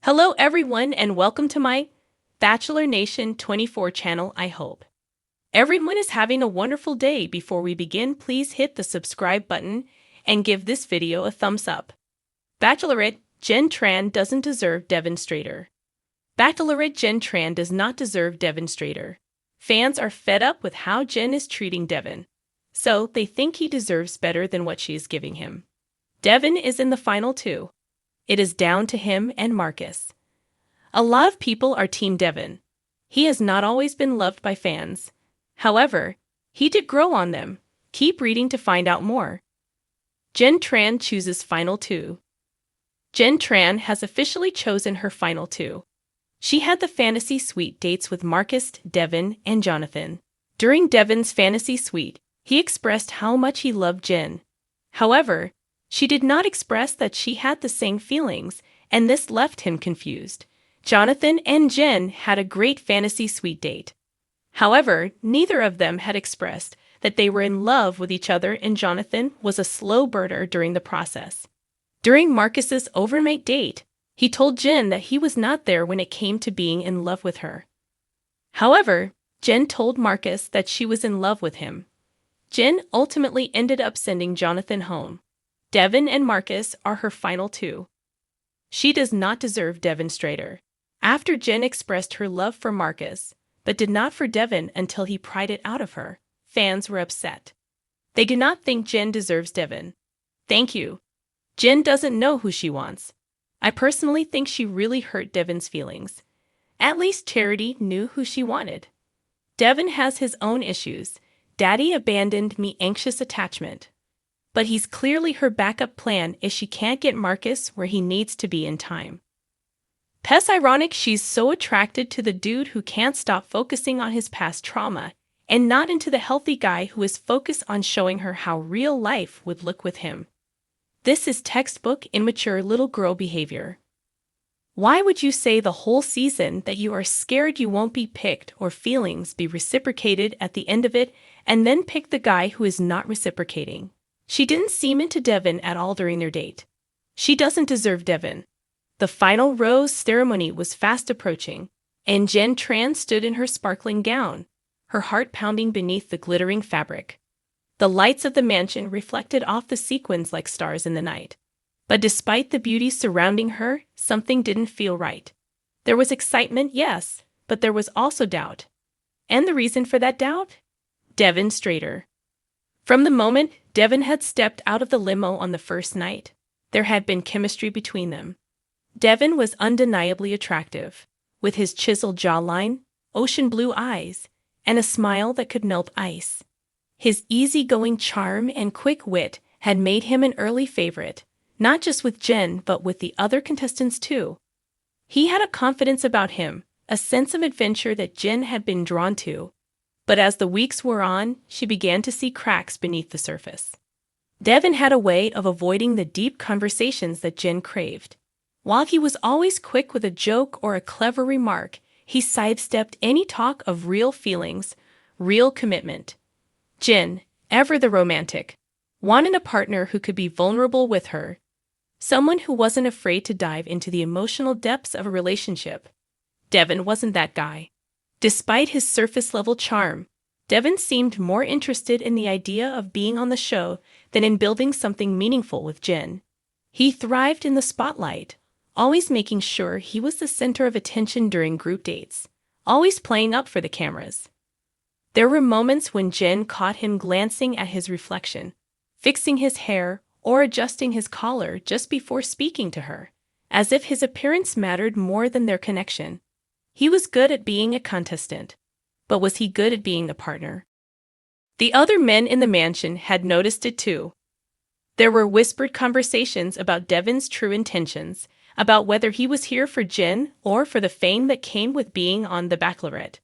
Hello everyone and welcome to my Bachelor Nation 24 channel. I hope everyone is having a wonderful day. Before we begin, please hit the subscribe button and give this video a thumbs up. Bachelorette Jenn Tran doesn't deserve Devin Strader. Bachelorette Jenn Tran does not deserve Devin Strader. Fans are fed up with how Jenn is treating Devin, so they think he deserves better than what she is giving him. Devin is in the final two. It is down to him and Marcus. A lot of people are Team Devin. He has not always been loved by fans. However, he did grow on them. Keep reading to find out more. Jenn Tran chooses final two. Jenn Tran has officially chosen her final two. She had the fantasy suite dates with Marcus, Devin, and Jonathan. During Devin's fantasy suite, he expressed how much he loved Jenn. However, she did not express that she had the same feelings, and this left him confused. Jonathan and Jenn had a great fantasy suite date. However, neither of them had expressed that they were in love with each other, and Jonathan was a slow burner during the process. During Marcus's overnight date, he told Jenn that he was not there when it came to being in love with her. However, Jenn told Marcus that she was in love with him. Jenn ultimately ended up sending Jonathan home. Devin and Marcus are her final two. She does not deserve Devin Strader. After Jenn expressed her love for Marcus, but did not for Devin until he pried it out of her, fans were upset. They do not think Jenn deserves Devin. Thank you. Jenn doesn't know who she wants. I personally think she really hurt Devin's feelings. At least Charity knew who she wanted. Devin has his own issues. Daddy abandoned me, anxious attachment. But he's clearly her backup plan if she can't get Marcus where he needs to be in time. P's ironic she's so attracted to the dude who can't stop focusing on his past trauma and not into the healthy guy who is focused on showing her how real life would look with him. This is textbook immature little girl behavior. Why would you say the whole season that you are scared you won't be picked or feelings be reciprocated at the end of it and then pick the guy who is not reciprocating? She didn't seem into Devin at all during their date. She doesn't deserve Devin. The final rose ceremony was fast approaching, and Jenn Tran stood in her sparkling gown, her heart pounding beneath the glittering fabric. The lights of the mansion reflected off the sequins like stars in the night. But despite the beauty surrounding her, something didn't feel right. There was excitement, yes, but there was also doubt. And the reason for that doubt? Devin Strader. From the moment Devin had stepped out of the limo on the first night, there had been chemistry between them. Devin was undeniably attractive, with his chiseled jawline, ocean blue eyes, and a smile that could melt ice. His easygoing charm and quick wit had made him an early favorite, not just with Jenn but with the other contestants too. He had a confidence about him, a sense of adventure that Jenn had been drawn to. But as the weeks wore on, she began to see cracks beneath the surface. Devin had a way of avoiding the deep conversations that Jenn craved. While he was always quick with a joke or a clever remark, he sidestepped any talk of real feelings, real commitment. Jenn, ever the romantic, wanted a partner who could be vulnerable with her, someone who wasn't afraid to dive into the emotional depths of a relationship. Devin wasn't that guy. Despite his surface-level charm, Devin seemed more interested in the idea of being on the show than in building something meaningful with Jenn. He thrived in the spotlight, always making sure he was the center of attention during group dates, always playing up for the cameras. There were moments when Jenn caught him glancing at his reflection, fixing his hair, or adjusting his collar just before speaking to her, as if his appearance mattered more than their connection. He was good at being a contestant, but was he good at being a partner? The other men in the mansion had noticed it too. There were whispered conversations about Devin's true intentions, about whether he was here for Jenn or for the fame that came with being on The Bachelorette.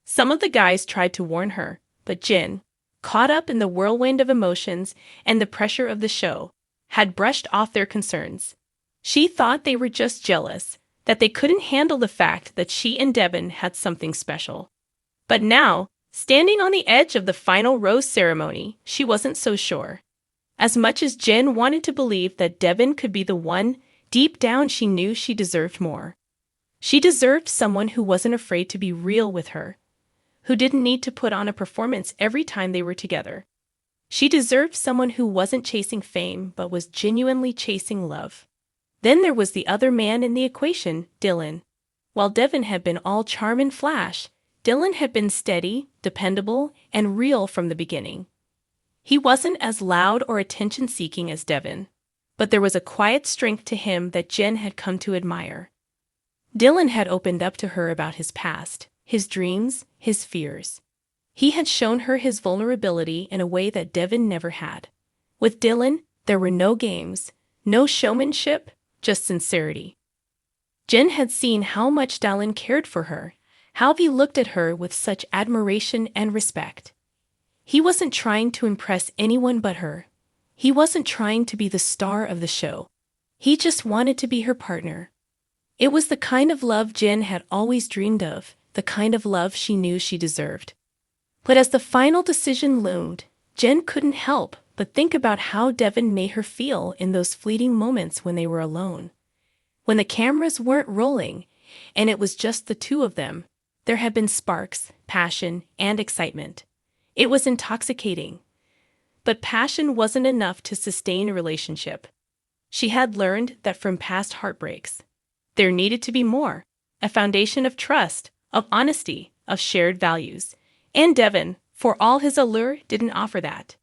Some of the guys tried to warn her, but Jenn, caught up in the whirlwind of emotions and the pressure of the show, had brushed off their concerns. She thought they were just jealous, that they couldn't handle the fact that she and Devin had something special. But now, standing on the edge of the final rose ceremony, she wasn't so sure. As much as Jenn wanted to believe that Devin could be the one, Deep down, she knew she deserved more. She deserved someone who wasn't afraid to be real with her, who didn't need to put on a performance every time they were together. She deserved someone who wasn't chasing fame but was genuinely chasing love. Then there was the other man in the equation, Dylan. While Devin had been all charm and flash, Dylan had been steady, dependable, and real from the beginning. He wasn't as loud or attention-seeking as Devin, but there was a quiet strength to him that Jenn had come to admire. Dylan had opened up to her about his past, his dreams, his fears. He had shown her his vulnerability in a way that Devin never had. With Dylan, there were no games, no showmanship, just sincerity. Jenn had seen how much Dylan cared for her, how he looked at her with such admiration and respect. He wasn't trying to impress anyone but her. He wasn't trying to be the star of the show. He just wanted to be her partner. It was the kind of love Jenn had always dreamed of, the kind of love she knew she deserved. But as the final decision loomed, Jenn couldn't help but think about how Devin made her feel in those fleeting moments when they were alone. When the cameras weren't rolling, and it was just the two of them, there had been sparks, passion, and excitement. It was intoxicating. But passion wasn't enough to sustain a relationship. She had learned that from past heartbreaks, there needed to be more, a foundation of trust, of honesty, of shared values. And Devin, for all his allure, didn't offer that.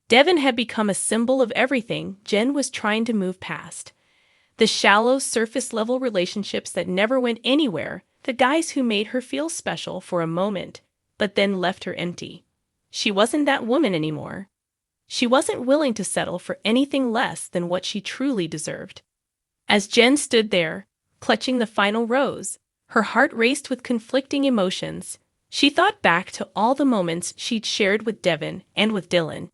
Devin had become a symbol of everything Jenn was trying to move past. The shallow, surface-level relationships that never went anywhere, the guys who made her feel special for a moment, but then left her empty. She wasn't that woman anymore. She wasn't willing to settle for anything less than what she truly deserved. As Jenn stood there, clutching the final rose, her heart raced with conflicting emotions. She thought back to all the moments she'd shared with Devin and with Dylan.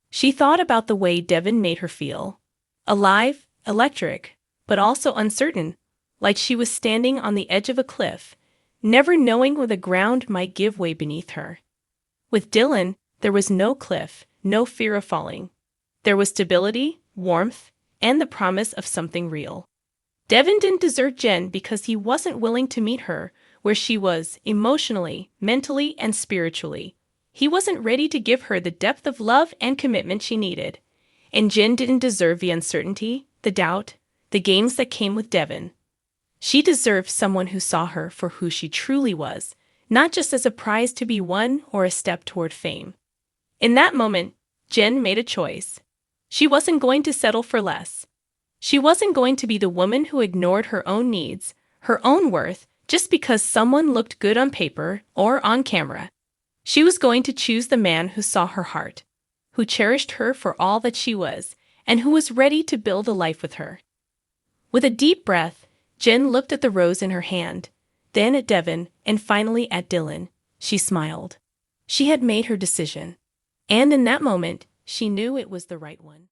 She thought about the way Devin made her feel. Alive, electric, but also uncertain, like she was standing on the edge of a cliff, never knowing when the ground might give way beneath her. With Dylan, there was no cliff, no fear of falling. There was stability, warmth, and the promise of something real. Devin didn't desert Jenn because he wasn't willing to meet her where she was, emotionally, mentally, and spiritually. He wasn't ready to give her the depth of love and commitment she needed. And Jenn didn't deserve the uncertainty, the doubt, the games that came with Devin. She deserved someone who saw her for who she truly was, not just as a prize to be won or a step toward fame. In that moment, Jenn made a choice. She wasn't going to settle for less. She wasn't going to be the woman who ignored her own needs, her own worth, just because someone looked good on paper or on camera. She was going to choose the man who saw her heart, who cherished her for all that she was, and who was ready to build a life with her. With a deep breath, Jenn looked at the rose in her hand, then at Devin, and finally at Dylan. She smiled. She had made her decision. And in that moment, she knew it was the right one.